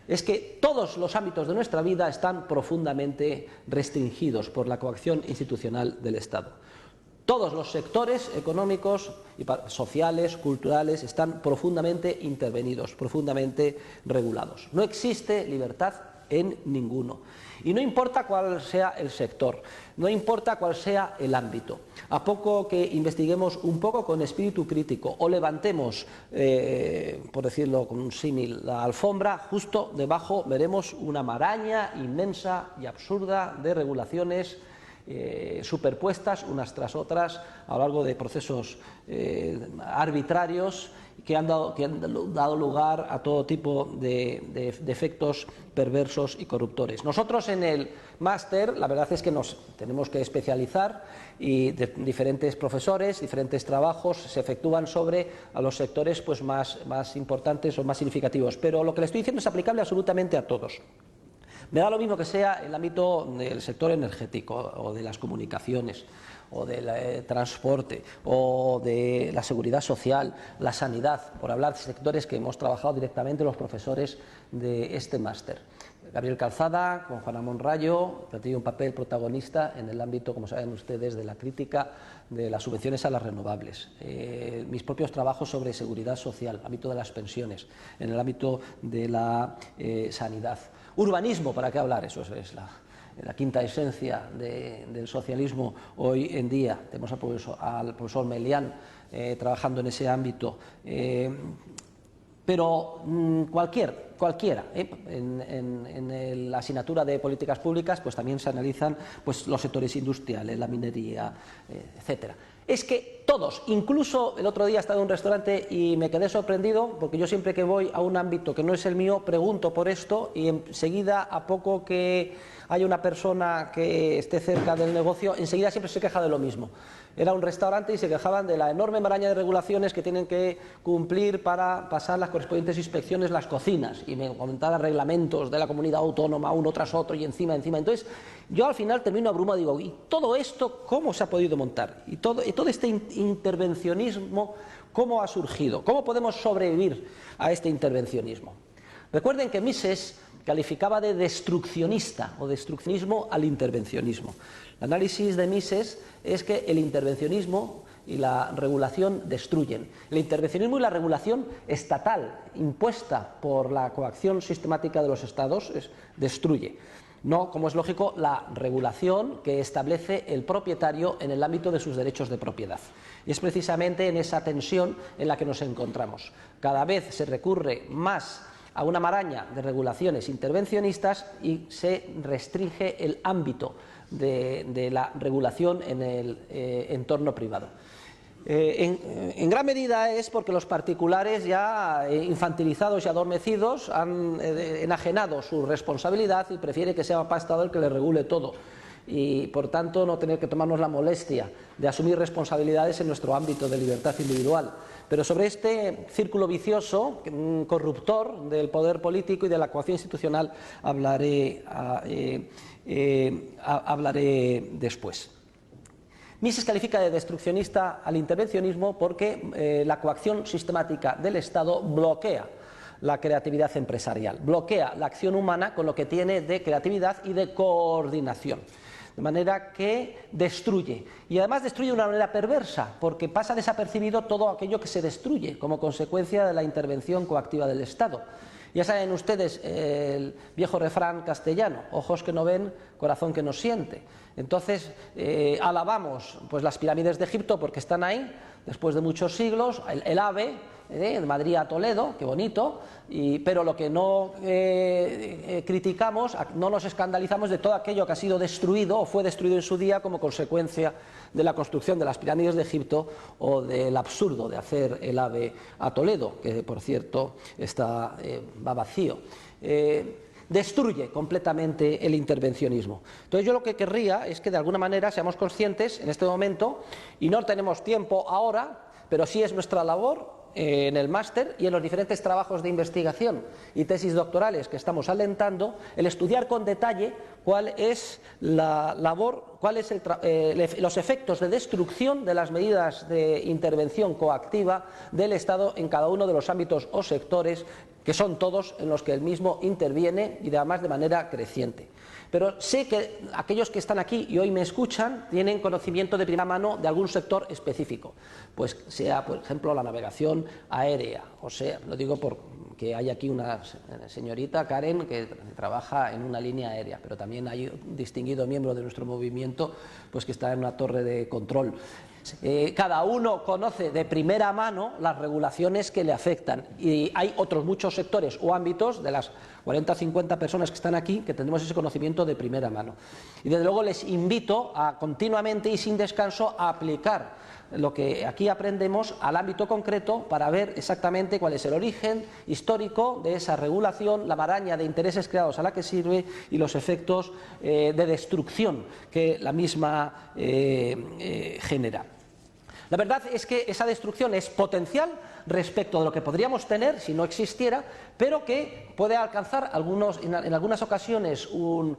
es que todos los ámbitos de nuestra vida están profundamente restringidos por la coacción institucional del Estado. Todos los sectores económicos, sociales, culturales, están profundamente intervenidos, profundamente regulados. No existe libertad en ninguno. Y no importa cuál sea el sector, no importa cuál sea el ámbito. A poco que investiguemos un poco con espíritu crítico o levantemos, por decirlo con un símil, la alfombra, justo debajo veremos una maraña inmensa y absurda de regulaciones superpuestas unas tras otras a lo largo de procesos arbitrarios que han dado lugar a todo tipo de efectos perversos y corruptores. Nosotros en el máster, la verdad es que nos tenemos que especializar y diferentes profesores, diferentes trabajos se efectúan sobre a los sectores pues, más importantes o más significativos, pero lo que le estoy diciendo es aplicable absolutamente a todos. Me da lo mismo que sea el ámbito del sector energético o de las comunicaciones o del transporte o de la seguridad social, la sanidad, por hablar de sectores que hemos trabajado directamente los profesores de este máster. Gabriel Calzada, con Juana Monrayo, ha tenido un papel protagonista en el ámbito, como saben ustedes, de la crítica de las subvenciones a las renovables. Mis propios trabajos sobre seguridad social, ámbito de las pensiones, en el ámbito de la sanidad. Urbanismo, ¿para qué hablar? Eso es la quinta esencia del socialismo hoy en día. Tenemos al profesor Melián trabajando en ese ámbito. Pero cualquiera, en la asignatura de políticas públicas pues también se analizan pues, los sectores industriales, la minería, etcétera. Es que todos, incluso el otro día estaba en un restaurante y me quedé sorprendido porque yo siempre que voy a un ámbito que no es el mío pregunto por esto y enseguida, a poco que haya una persona que esté cerca del negocio, enseguida siempre se queja de lo mismo. Era un restaurante y se quejaban de la enorme maraña de regulaciones que tienen que cumplir para pasar las correspondientes inspecciones las cocinas, y me comentaban reglamentos de la comunidad autónoma uno tras otro y encima. Entonces yo al final termino abrumado y digo, ¿y todo esto cómo se ha podido montar? Y todo este intervencionismo, ¿cómo ha surgido? ¿Cómo podemos sobrevivir a este intervencionismo? Recuerden que Mises calificaba de destruccionista o destruccionismo al intervencionismo. El análisis de Mises es que el intervencionismo y la regulación destruyen. El intervencionismo y la regulación estatal impuesta por la coacción sistemática de los estados destruye. No, como es lógico, la regulación que establece el propietario en el ámbito de sus derechos de propiedad. Y es precisamente en esa tensión en la que nos encontramos. Cada vez se recurre más a una maraña de regulaciones intervencionistas y se restringe el ámbito de la regulación en el entorno privado. En gran medida es porque los particulares ya infantilizados y adormecidos han enajenado su responsabilidad y prefiere que sea papá Estado el que le regule todo y por tanto no tener que tomarnos la molestia de asumir responsabilidades en nuestro ámbito de libertad individual. Pero sobre este círculo vicioso, corruptor del poder político y de la coacción institucional hablaré después. Mises califica de destruccionista al intervencionismo porque la coacción sistemática del Estado bloquea la creatividad empresarial, bloquea la acción humana con lo que tiene de creatividad y de coordinación. De manera que destruye, y además destruye de una manera perversa, porque pasa desapercibido todo aquello que se destruye como consecuencia de la intervención coactiva del Estado. Ya saben ustedes el viejo refrán castellano, ojos que no ven, corazón que no siente. Entonces alabamos pues, las pirámides de Egipto porque están ahí, después de muchos siglos, el AVE, de Madrid a Toledo, qué bonito, pero lo que no criticamos, no nos escandalizamos de todo aquello que ha sido destruido o fue destruido en su día como consecuencia de la construcción de las pirámides de Egipto o del absurdo de hacer el AVE a Toledo, que por cierto va vacío. Destruye completamente el intervencionismo. Entonces yo lo que querría es que de alguna manera seamos conscientes en este momento, y no tenemos tiempo ahora, pero sí es nuestra labor en el máster y en los diferentes trabajos de investigación y tesis doctorales que estamos alentando, el estudiar con detalle cuál es la labor, los efectos de destrucción de las medidas de intervención coactiva del Estado en cada uno de los ámbitos o sectores que son todos en los que él mismo interviene y además de manera creciente. Pero sé que aquellos que están aquí y hoy me escuchan tienen conocimiento de primera mano de algún sector específico, pues sea, por ejemplo, la navegación aérea, o sea, lo digo porque hay aquí una señorita, Karen, que trabaja en una línea aérea, pero también hay un distinguido miembro de nuestro movimiento pues que está en una torre de control. Cada uno conoce de primera mano las regulaciones que le afectan y hay otros muchos sectores o ámbitos de las 40 o 50 personas que están aquí que tendremos ese conocimiento de primera mano. Y desde luego les invito a continuamente y sin descanso a aplicar lo que aquí aprendemos al ámbito concreto para ver exactamente cuál es el origen histórico de esa regulación, la maraña de intereses creados a la que sirve y los efectos de destrucción que la misma genera. La verdad es que esa destrucción es potencial respecto de lo que podríamos tener si no existiera, pero que puede alcanzar en algunas ocasiones un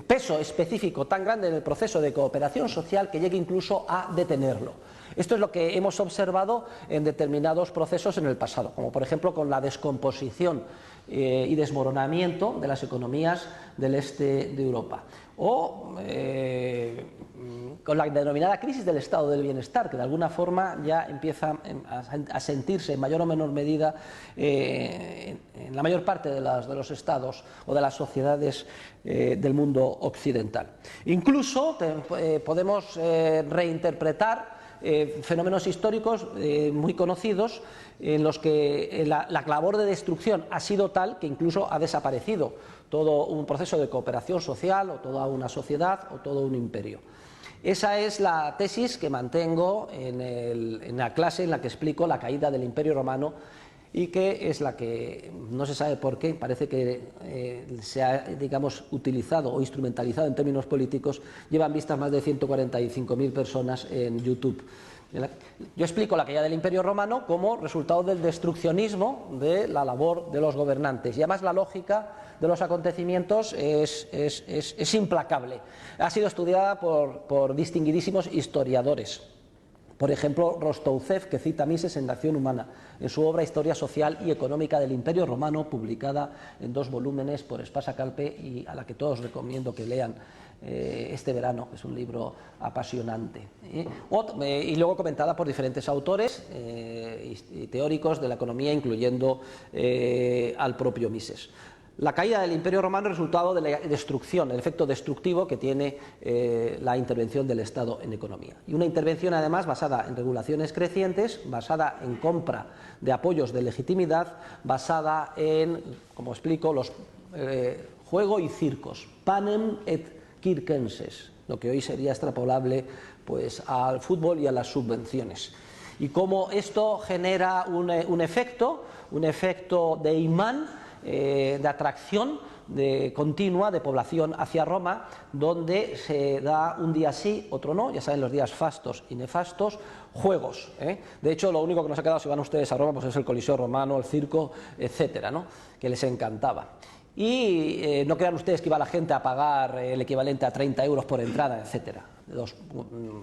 peso específico tan grande en el proceso de cooperación social que llegue incluso a detenerlo. Esto es lo que hemos observado en determinados procesos en el pasado, como por ejemplo con la descomposición y desmoronamiento de las economías del este de Europa, o con la denominada crisis del estado del bienestar, que de alguna forma ya empieza a sentirse en mayor o menor medida en la mayor parte de los estados o de las sociedades del mundo occidental. Incluso podemos reinterpretar fenómenos históricos muy conocidos en los que la labor de destrucción ha sido tal que incluso ha desaparecido todo un proceso de cooperación social o toda una sociedad o todo un imperio. Esa es la tesis que mantengo en la clase en la que explico la caída del Imperio Romano y que es la que no se sabe por qué, parece que se ha, digamos, utilizado o instrumentalizado en términos políticos, llevan vistas más de 145.000 personas en YouTube. Yo explico la caída del Imperio Romano como resultado del destruccionismo de la labor de los gobernantes y además la lógica de los acontecimientos es implacable. Ha sido estudiada por distinguidísimos historiadores. Por ejemplo, Rostouzev, que cita a Mises en La acción humana, en su obra Historia social y económica del Imperio Romano, publicada en 2 volúmenes por Espasa Calpe y a la que todos recomiendo que lean este verano, que es un libro apasionante. Y luego comentada por diferentes autores y teóricos de la economía, incluyendo al propio Mises. La caída del Imperio Romano es resultado de la destrucción, el efecto destructivo que tiene la intervención del Estado en economía. Y una intervención además basada en regulaciones crecientes, basada en compra de apoyos de legitimidad, basada en, como explico, los juego y circos, panem et circenses, lo que hoy sería extrapolable pues, al fútbol y a las subvenciones. Y cómo esto genera un efecto de imán, de atracción continua de población hacia Roma, donde se da un día sí, otro no, ya saben, los días fastos y nefastos, juegos. De hecho, lo único que nos ha quedado si van ustedes a Roma pues es el Coliseo Romano, el circo, etcétera, ¿no? Que les encantaba. Y no crean ustedes que iba la gente a pagar el equivalente a 30 euros por entrada, etcétera. Los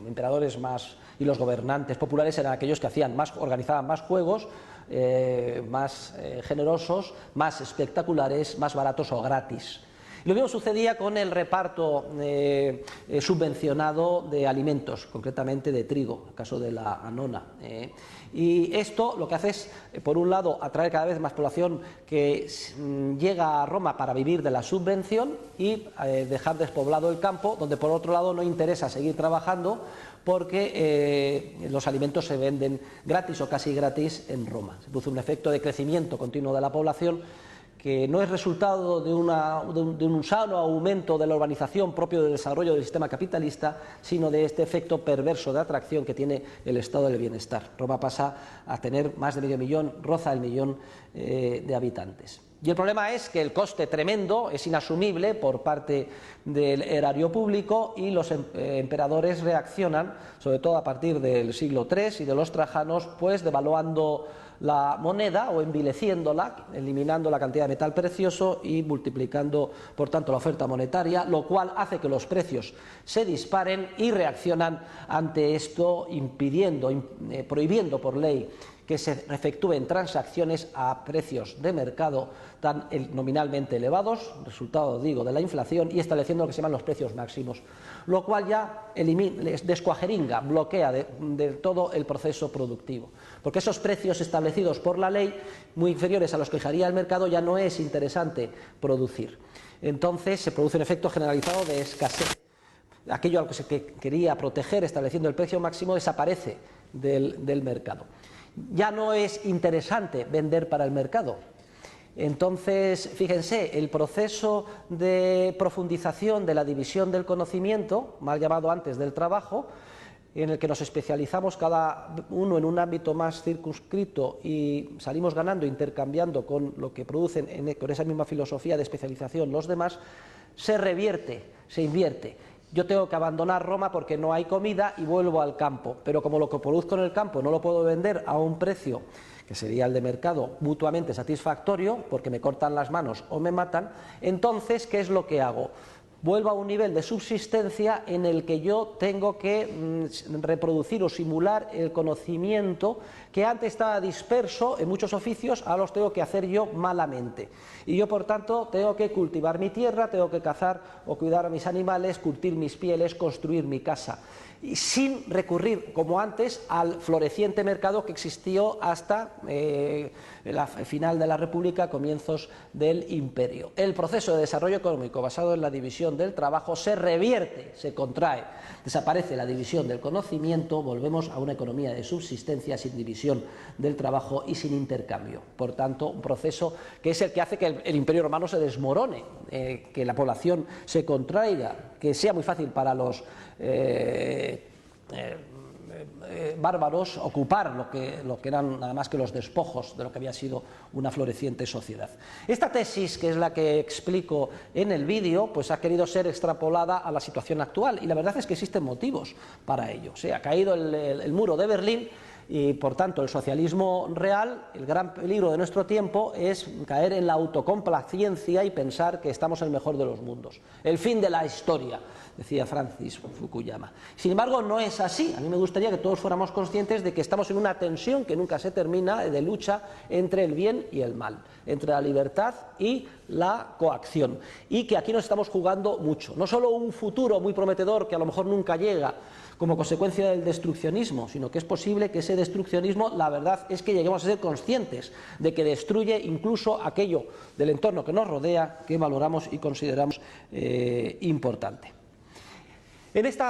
emperadores más y los gobernantes populares eran aquellos que organizaban más juegos, más generosos, más espectaculares, más baratos o gratis. Lo mismo sucedía con el reparto subvencionado de alimentos, concretamente de trigo, en el caso de la Anona. Y esto lo que hace es, por un lado, atraer cada vez más población que llega a Roma para vivir de la subvención y dejar despoblado el campo, donde por otro lado no interesa seguir trabajando porque los alimentos se venden gratis o casi gratis en Roma. Se produce un efecto de crecimiento continuo de la población que no es resultado de un sano aumento de la urbanización propio del desarrollo del sistema capitalista, sino de este efecto perverso de atracción que tiene el estado del bienestar. Roma pasa a tener más de medio millón, roza el millón de habitantes. Y el problema es que el coste tremendo es inasumible por parte del erario público y los emperadores reaccionan, sobre todo a partir del siglo III y de los trajanos, pues devaluando la moneda o envileciéndola, eliminando la cantidad de metal precioso y multiplicando, por tanto, la oferta monetaria, lo cual hace que los precios se disparen y reaccionan ante esto, prohibiendo por ley que se efectúen transacciones a precios de mercado tan nominalmente elevados, resultado, digo, de la inflación, y estableciendo lo que se llaman los precios máximos, lo cual ya descuajeringa, bloquea de todo el proceso productivo, porque esos precios establecidos por la ley, muy inferiores a los que fijaría el mercado, ya no es interesante producir. Entonces se produce un efecto generalizado de escasez. Aquello a lo que se quería proteger estableciendo el precio máximo desaparece del mercado. Ya no es interesante vender para el mercado. Entonces, fíjense, el proceso de profundización de la división del conocimiento, mal llamado antes del trabajo, en el que nos especializamos cada uno en un ámbito más circunscrito y salimos ganando, intercambiando con lo que producen con esa misma filosofía de especialización los demás, se revierte, se invierte. Yo tengo que abandonar Roma porque no hay comida y vuelvo al campo, pero como lo que produzco en el campo no lo puedo vender a un precio que sería el de mercado mutuamente satisfactorio, porque me cortan las manos o me matan, entonces, ¿qué es lo que hago? Vuelvo a un nivel de subsistencia en el que yo tengo que reproducir o simular el conocimiento que antes estaba disperso en muchos oficios, ahora los tengo que hacer yo malamente. Y yo, por tanto, tengo que cultivar mi tierra, tengo que cazar o cuidar a mis animales, curtir mis pieles, construir mi casa, y sin recurrir, como antes, al floreciente mercado que existió hasta el final de la República, comienzos del Imperio. El proceso de desarrollo económico basado en la división del trabajo se revierte, se contrae, desaparece la división del conocimiento, volvemos a una economía de subsistencia sin división del trabajo y sin intercambio. Por tanto, un proceso que es el que hace que el Imperio Romano se desmorone, que la población se contraiga, que sea muy fácil para los bárbaros ocupar lo que eran nada más que los despojos de lo que había sido una floreciente sociedad. Esta tesis, que es la que explico en el vídeo, pues ha querido ser extrapolada a la situación actual, y la verdad es que existen motivos para ello. O sea, ha caído el muro de Berlín y, por tanto, el socialismo real, el gran peligro de nuestro tiempo es caer en la autocomplacencia y pensar que estamos en el mejor de los mundos. El fin de la historia, decía Francis Fukuyama. Sin embargo, no es así. A mí me gustaría que todos fuéramos conscientes de que estamos en una tensión que nunca se termina, de lucha entre el bien y el mal, entre la libertad y la coacción, y que aquí nos estamos jugando mucho. No solo un futuro muy prometedor que a lo mejor nunca llega como consecuencia del destruccionismo, sino que es posible que ese destruccionismo, la verdad es que lleguemos a ser conscientes de que destruye incluso aquello del entorno que nos rodea, que valoramos y consideramos importante. En esta